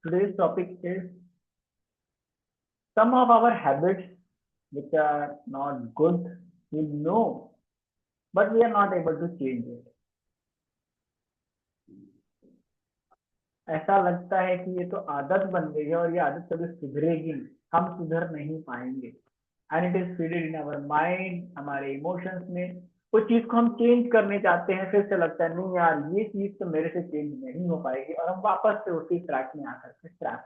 Today's topic is some of our habits which are not good, we know, but we are not able to change it. ऐसा लगता है कि ये तो आदत बन गई है और ये आदत कभी सुधरेगी नहीं, हम सुधर नहीं पाएंगे। And it is feeded in our mind, हमारे इमोशंस में। उस चीज को हम चेंज करने चाहते हैं, फिर से लगता है नहीं यार ये चीज तो मेरे से चेंज नहीं हो पाएगी, और हम वापस से उसी ट्रैक में आकर के ट्रैक।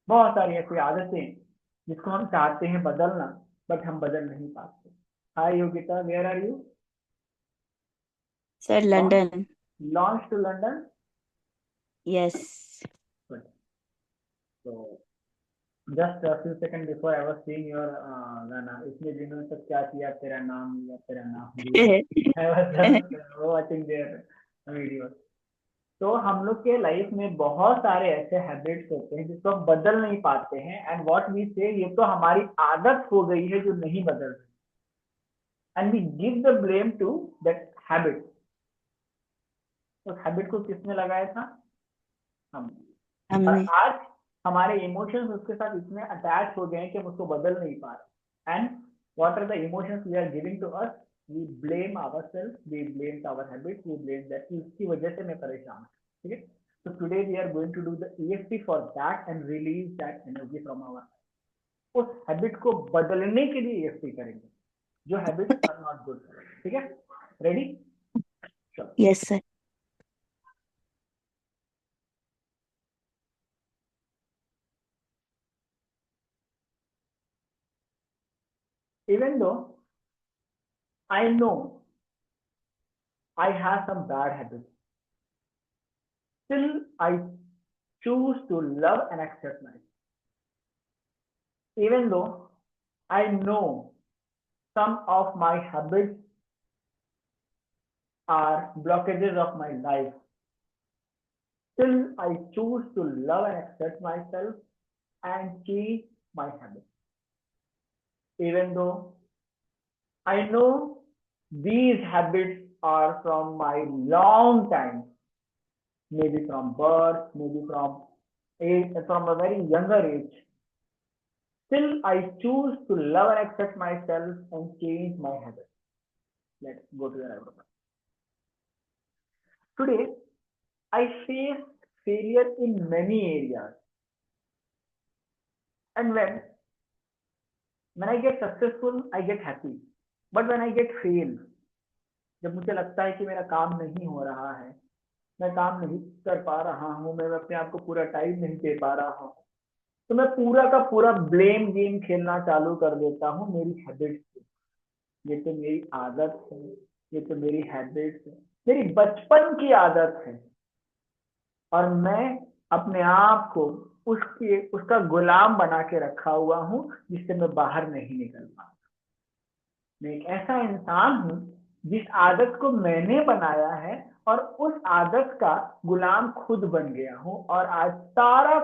बहुत सारी ऐसी आदतें जिसको हम चाहते हैं बदलना, बट हम बदल नहीं पाते। Hi Yogita, where are you? Sir, London. Launch to London? Yes. Good. So just a few seconds before I was seeing your गाना, इतने दिनों तक क्या किया तेरा नाम या तेरा नाम I was just watching their videos. तो हम लोग के लाइफ में बहुत सारे ऐसे हैबिट्स होते हैं जिसको हम बदल नहीं पाते हैं, एंड व्हाट वी से ये तो हमारी आदत हो गई है जो नहीं बदल रही, and we give the blame to that habit. उस हैबिट को किसने लगाया था? हम। और हमने आज हमारे इमोशंस उसके साथ इतने अटैच हो गए हैं कि हम उसको बदल नहीं पा रहे। And what are the emotions we are giving to us? We blame ourselves, we blame our habits, we blame that इसकी वजह से मैं परेशान हूँ। ठीक है, so today we are going to do the EFT for that and release that energy from our life। उस habit को बदलने के लिए EFT करेंगे जो हैबिट्स आर नॉट गुड। ठीक है, रेडी? चलो। Yes, sir. Even though I know I have some bad habits, still I choose to love and accept myself. Even though I know some of my habits are blockages of my life, still I choose to love and accept myself and change my habits. Even though I know these habits are from my long time, maybe from birth, maybe from a very younger age, still I choose to love and accept myself and change my habits. Let's go to the right. Today, I face failure in many areas, and when I get successful, I get happy. But when I get fail, जब मुझे लगता है कि मेरा काम नहीं हो रहा है, मैं काम नहीं कर पा रहा हूँ, मैं अपने आप को पूरा टाइम नहीं दे पा रहा हूँ, तो मैं पूरा का पूरा ब्लेम गेम खेलना चालू कर देता हूँ मेरी हैबिट्स से। ये तो मेरी आदत है, ये तो मेरी हैबिट्स है, मेरी बचपन की आदत है, और मैं अपने आप को उसका गुलाम बना के रखा हुआ हूँ जिससे मैं बाहर नहीं निकल पाता। मैं एक ऐसा इंसान हूँ जिस आदत को मैंने बनाया है और उस आदत का गुलाम खुद बन गया हूँ, और आज सारा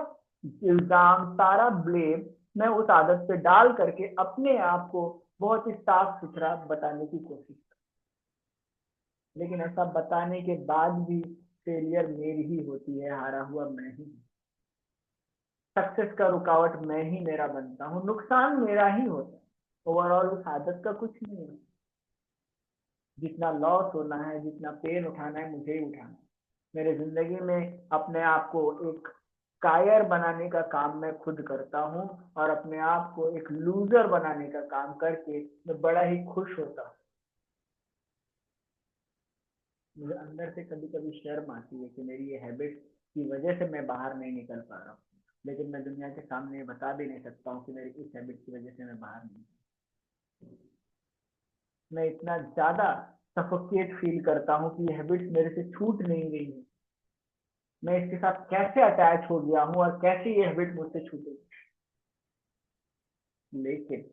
इल्जाम, सारा ब्लेम मैं उस आदत पे डाल करके अपने आप को बहुत ही साफ सुथरा बताने की कोशिश कर। लेकिन ऐसा बताने के बाद भी फेलियर मेरी ही होती है, हारा हुआ मैं ही। सक्सेस का रुकावट मैं ही मेरा बनता हूँ, नुकसान मेरा ही होता है। ओवरऑल उस आदत का कुछ नहीं है। जितना लॉस होना है, जितना पेन उठाना है, मुझे ही उठाना है। मेरे जिंदगी में अपने आप को एक कायर बनाने का काम मैं खुद करता हूँ, और अपने आप को एक लूजर बनाने का काम करके मैं बड़ा ही खुश होता हूँ। मुझे अंदर से कभी कभी शर्म आती है कि मेरी ये हैबिट की वजह से मैं बाहर नहीं निकल पा रहा हूँ, लेकिन मैं दुनिया के सामने बता भी नहीं सकता हूँ कि मेरी इस हैबिट की वजह से मैं बाहर नहीं। मैं इतना ज्यादा सफोकेट फील करता हूँ कि ये हैबिट्स मेरे से छूट नहीं गई है। मैं इसके साथ कैसे अटैच हो गया हूँ और कैसे ये हैबिट मुझसे छूटेगी। लेकिन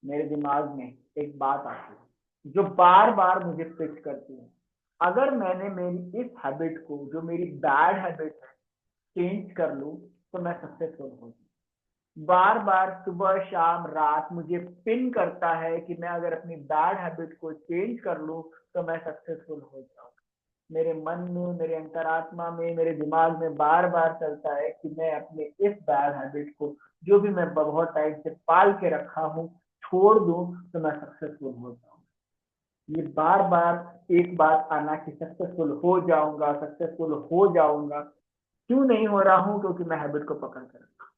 मेरे दिमाग में एक बात आती है जो बार बार मुझे फिक्स करती है। अगर मैंने मेरी इस हैबिट को, जो मेरी बैड हैबिट है, चेंज कर लूं तो मैं सक्सेसफुल हो। बार बार सुबह शाम रात मुझे पिन करता है कि मैं अगर अपनी बैड हैबिट को चेंज कर लूं तो मैं सक्सेसफुल हो जाऊंगा। मेरे मन में, मेरे अंतरात्मा में, मेरे दिमाग में बार बार चलता है कि मैं अपने इस बैड हैबिट को, जो भी मैं बहुत टाइम से पाल के रखा हूँ, छोड़ दूं तो मैं सक्सेसफुल हो जाऊँ। ये बार बार एक बात आना कि सक्सेसफुल हो जाऊंगा, सक्सेसफुल हो जाऊंगा। क्यों नहीं हो रहा हूं? क्योंकि मैं हैबिट को पकड़ कर रखा।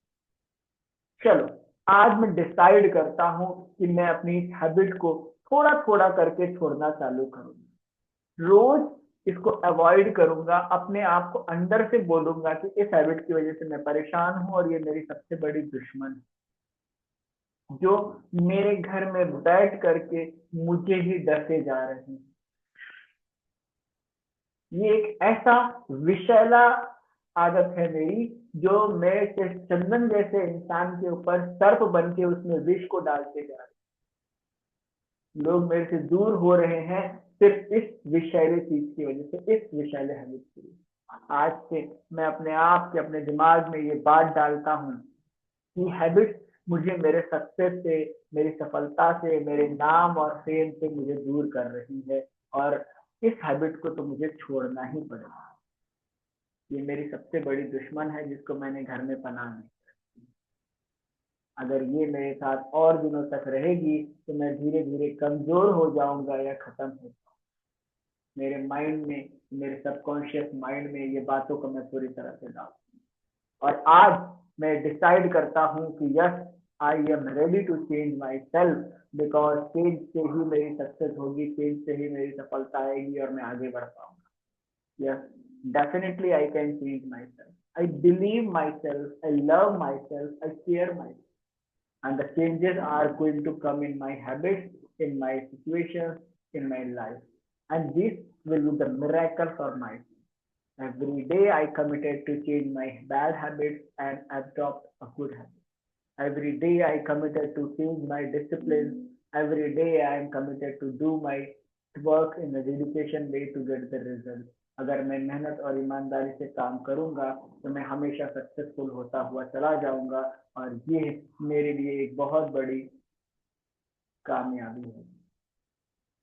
चलो, आज मैं डिसाइड करता हूं कि मैं अपनी इस हैबिट को थोड़ा थोड़ा करके छोड़ना चालू करूंगा। रोज इसको अवॉइड करूंगा, अपने आप को अंदर से बोलूंगा कि इस हैबिट की वजह से मैं परेशान हूं और ये मेरी सबसे बड़ी दुश्मन है, जो मेरे घर में बैठ करके मुझे ही डसे जा रहे हैं। ये एक ऐसा विषैला आदत है मेरी, जो मैं चंदन जैसे इंसान के ऊपर सर्प बन के उसमें विष को डालते जा रहे। लोग मेरे से दूर हो रहे हैं सिर्फ इस विषैले चीज की वजह से, इस विषैले हैबिट की वजह से। आज से मैं अपने आप के, अपने दिमाग में ये बात डालता हूँ कि हैबिट मुझे मेरे सक्सेस से, मेरी सफलता से, मेरे नाम और फेम से मुझे दूर कर रही है, और इस हैबिट को तो मुझे छोड़ना ही पड़ेगा। ये मेरी सबसे बड़ी दुश्मन है, जिसको मैंने घर में पनाह नहीं। अगर ये मेरे साथ और दिनों तक रहेगी तो मैं धीरे धीरे कमजोर हो जाऊंगा या खत्म हो जाऊंगा। मेरे माइंड में, मेरे सबकॉन्शियस माइंड में ये बातों को मैं पूरी तरह से डालूंगा। और आज मैं डिसाइड करता हूँ कि yes, I am ready to change myself, because change से ही मेरी सक्सेस होगी, चेंज से ही मेरी सफलता आएगी और मैं आगे बढ़ पाऊंगा। Yes, definitely I can change myself. I believe myself, I love myself, I care myself. And the changes are going to come in my habits, in my situations, in my life. And this will be the miracle for myself. Every day I committed to change my bad habits and adopt a good habit. Every day I committed to change my discipline. Every day I am committed to do my work in a dedication way to get the result. अगर मैं मेहनत और ईमानदारी से काम करूंगा तो मैं हमेशा सक्सेसफुल होता हुआ चला जाऊंगा, और ये मेरे लिए एक बहुत बड़ी कामयाबी है।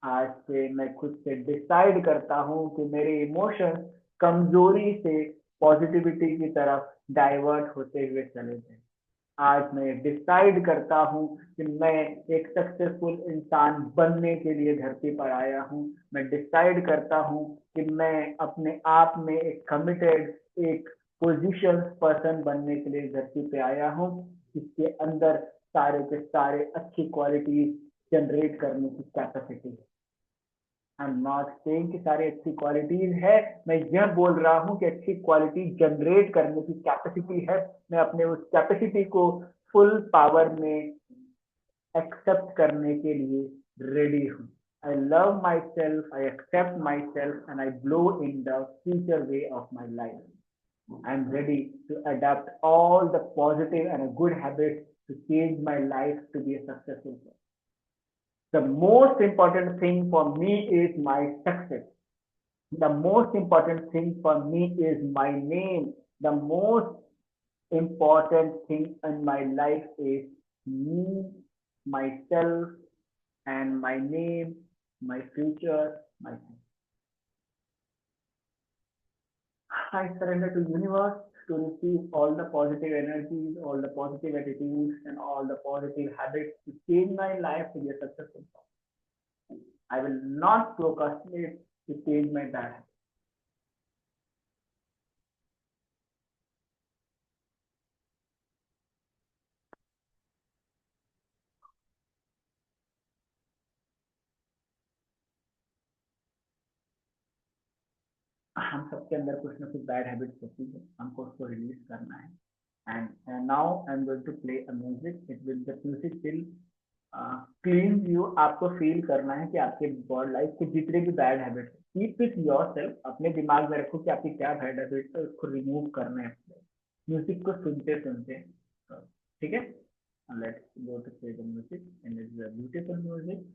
आज से मैं खुद से डिसाइड करता हूँ कि मेरे इमोशंस कमजोरी से पॉजिटिविटी की तरफ डाइवर्ट होते हुए चले जाए। आज मैं डिसाइड करता हूँ कि मैं एक सक्सेसफुल इंसान बनने के लिए धरती पर आया हूँ। मैं डिसाइड करता हूँ कि मैं अपने आप में एक कमिटेड, एक पोजीशन पर्सन बनने के लिए धरती पे आया हूँ, जिसके अंदर सारे के सारे अच्छी क्वालिटीज जनरेट करने की कैपेसिटी है। आई एम नॉट सेइंग कि सारी अच्छी क्वालिटीज है, मैं यह बोल रहा हूँ कि अच्छी क्वालिटी जनरेट करने की कैपेसिटी है। मैं अपने उस कैपेसिटी को फुल पावर में एक्सेप्ट करने के लिए रेडी हूँ। I love myself, I accept myself, and I blow in the future way of my life. I'm ready to adapt all the positive and good habits to change my life to be a successful person. The most important thing for me is my success. The most important thing for me is my name. The most important thing in my life is me, myself, and my name, my future, myself. I surrender to universe to receive all the positive energies, all the positive attitudes, and all the positive habits to change my life to be a successful person. I will not procrastinate to change my bad habits. हम सबके अंदर कुछ ना कुछ bad habits होती है, हमको उसको रिलीज करना है। and now I'm going to play a music. The music will clean you. आपको फील करना है कि आपके बॉडी लाइफ के जितने भी बैड हैबिट है, कीप विथ योरसेल्फ, अपने दिमाग में रखो कि आपकी क्या बैड हैबिट है, उसको रिमूव करना है म्यूजिक को सुनते सुनते। ठीक है, let's go to play the music and it's a beautiful music.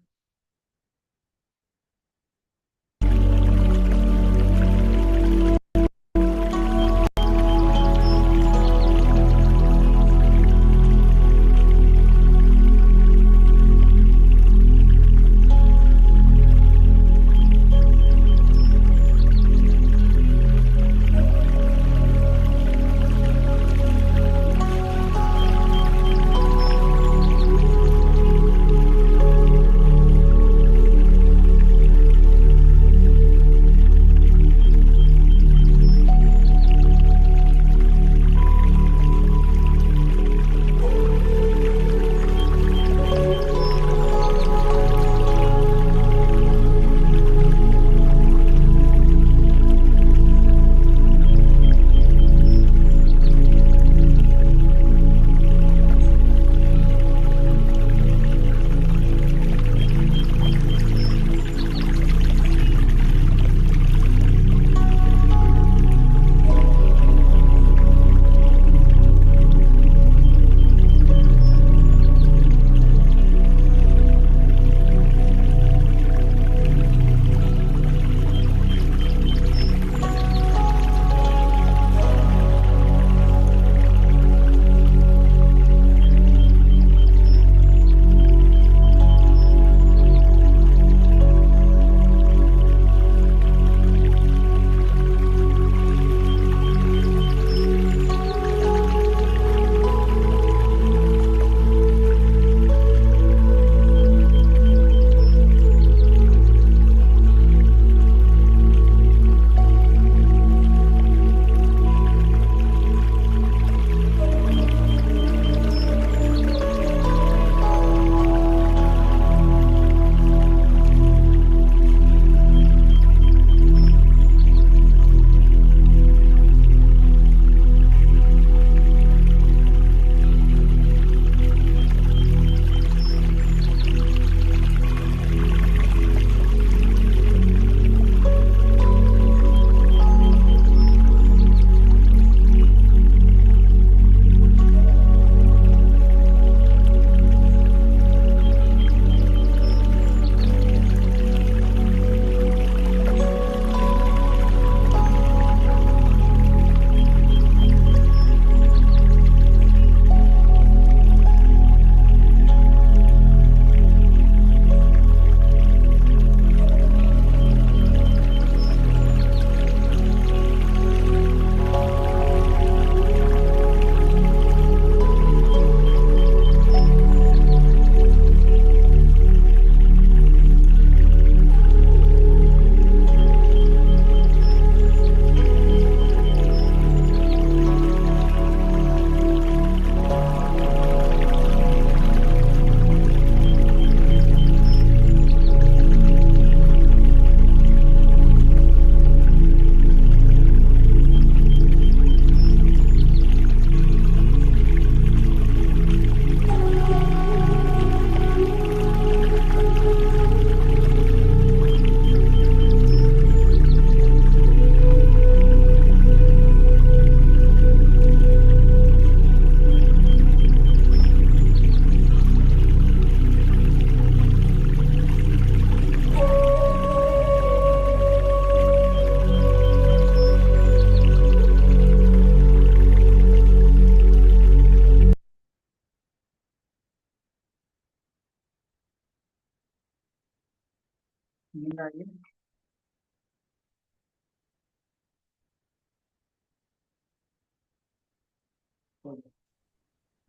हो गया।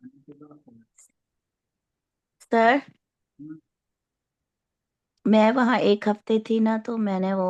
खाने के बाद हो गया। सर, हम्म, मैं वहाँ 1 हफ्ते थी ना, तो मैंने वो